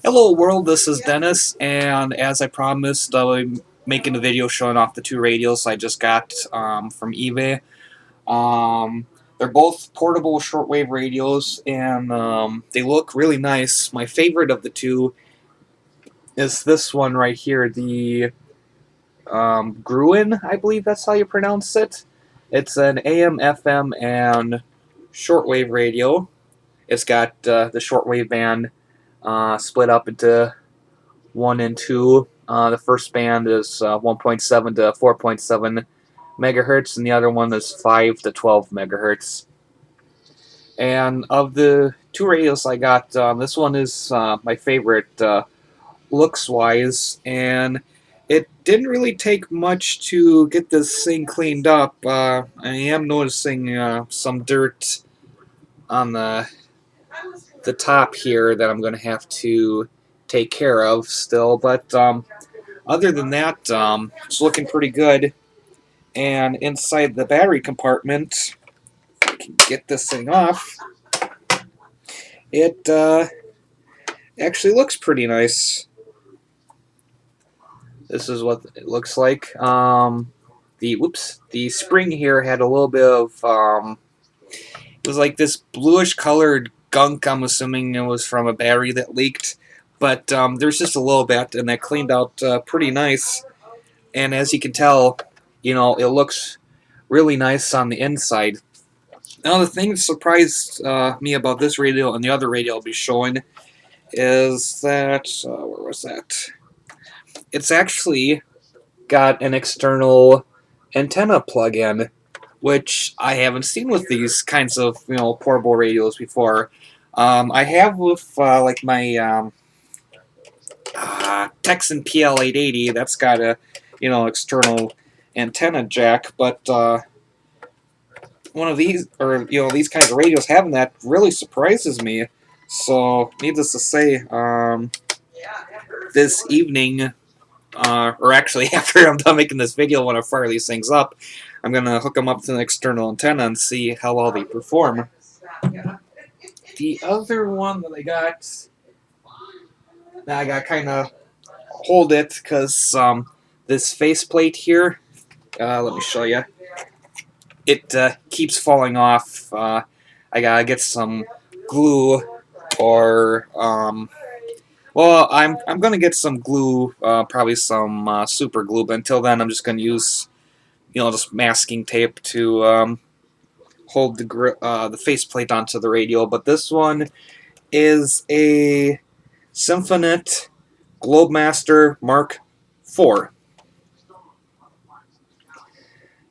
Hello world, this is Dennis, and as I promised, I'm making a video showing off the two radios I just got from eBay. They're both portable shortwave radios, and they look really nice. My favorite of the two is this one right here, the Gruen, I believe that's how you pronounce it. It's an AM, FM, and shortwave radio. It's got the shortwave band split up into 1 and 2. The first band is 1.7 to 4.7 megahertz, and the other one is 5 to 12 megahertz. And of the two radios I got, this one is my favorite looks-wise, and it didn't really take much to get this thing cleaned up. I am noticing some dirt on the top here that I'm going to have to take care of still, but other than that, it's looking pretty good. And inside the battery compartment, if I can get this thing off, it actually looks pretty nice. This is what it looks like. The spring here had a little bit of it was like this bluish colored gunk. I'm assuming it was from a battery that leaked, but there's just a little bit, and that cleaned out pretty nice. And as you can tell, it looks really nice on the inside. Now, the thing that surprised me about this radio and the other radio I'll be showing is that, where was that? It's actually got an external antenna plug-in, which I haven't seen with these kinds of, portable radios before. I have with, like, my Texan PL880, that's got a, external antenna jack, but one of these, or these kinds of radios having that really surprises me. So, needless to say, this evening, or actually after I'm done making this video, when I fire these things up, I'm gonna hook them up to an external antenna and see how well they perform. The other one that I got kind of hold it because this faceplate here. Let me show you. It keeps falling off. I gotta get some glue, or well, I'm gonna get some glue, probably some super glue. But until then, I'm just gonna use just masking tape to hold the faceplate onto the radio. But this one is a Symphonet Globemaster Mark IV.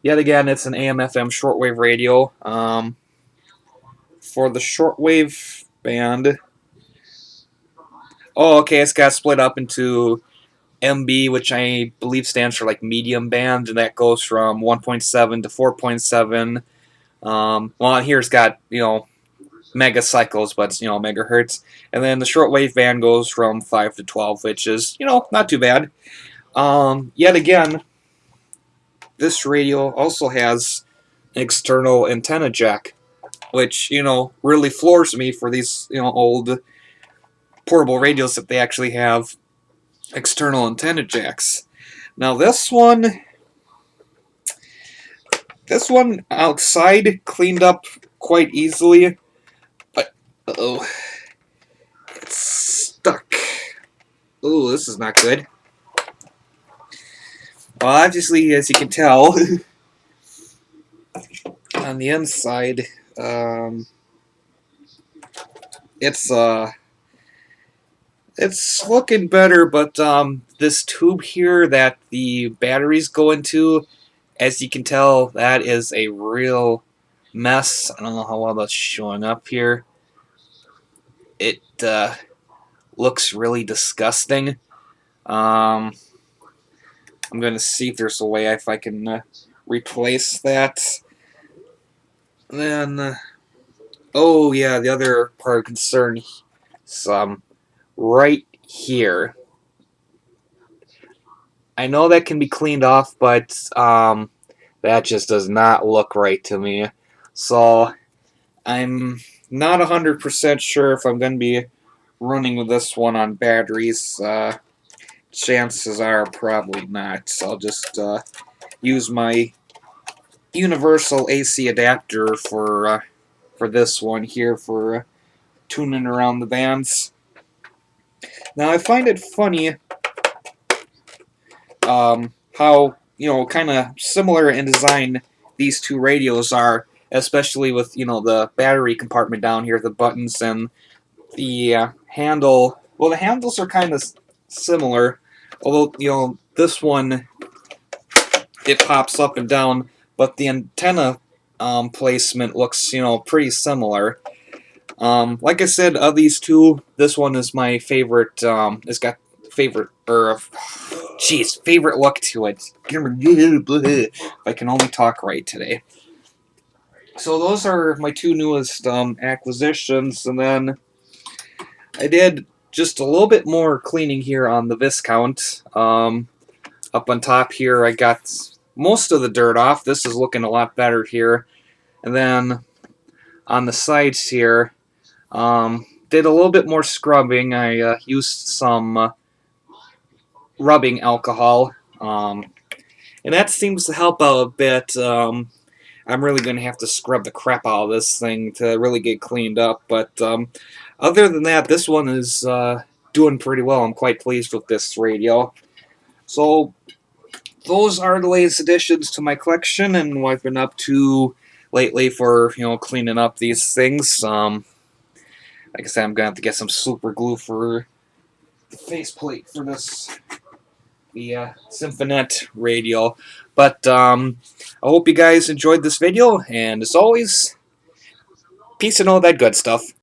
Yet again, it's an AM/FM shortwave radio. For the shortwave band, oh, okay, it's got split up into MB, which I believe stands for like medium band, and that goes from 1.7 to 4.7. Well, here it's got megacycles, but it's megahertz, and then the shortwave band goes from 5 to 12, which is not too bad. Yet again, this radio also has an external antenna jack, which really floors me for these old portable radios that they actually have external antenna jacks. Now this one outside cleaned up quite easily, but uh-oh, it's stuck. Oh, this is not good. Well, obviously, as you can tell, on the inside, it's looking better, but this tube here that the batteries go into, as you can tell, that is a real mess. I don't know how well that's showing up here. It looks really disgusting. I'm going to see if there's a way if I can replace that. Then, oh yeah, the other part of concern is right here. I know that can be cleaned off, but that just does not look right to me. So I'm not 100% sure if I'm going to be running with this one on batteries. Chances are probably not. So I'll just use my universal AC adapter for this one here for tuning around the bands. Now I find it funny how, kind of similar in design these two radios are, especially with, the battery compartment down here, the buttons, and the handle. Well, the handles are kind of similar, although, this one, it pops up and down, but the antenna placement looks, pretty similar. Like I said, of these two, this one is my favorite. It's got favorite look to it. If I can only talk right today. So those are my two newest acquisitions, and then I did just a little bit more cleaning here on the Viscount. Up on top here, I got most of the dirt off. This is looking a lot better here. And then on the sides here, did a little bit more scrubbing. I used some rubbing alcohol, and that seems to help out a bit. I'm really going to have to scrub the crap out of this thing to really get cleaned up. But other than that, this one is doing pretty well. I'm quite pleased with this radio. So those are the latest additions to my collection and what I've been up to lately for, cleaning up these things. Like I said, I'm going to have to get some super glue for the faceplate for the Symphonet radio. But I hope you guys enjoyed this video, and as always, peace and all that good stuff.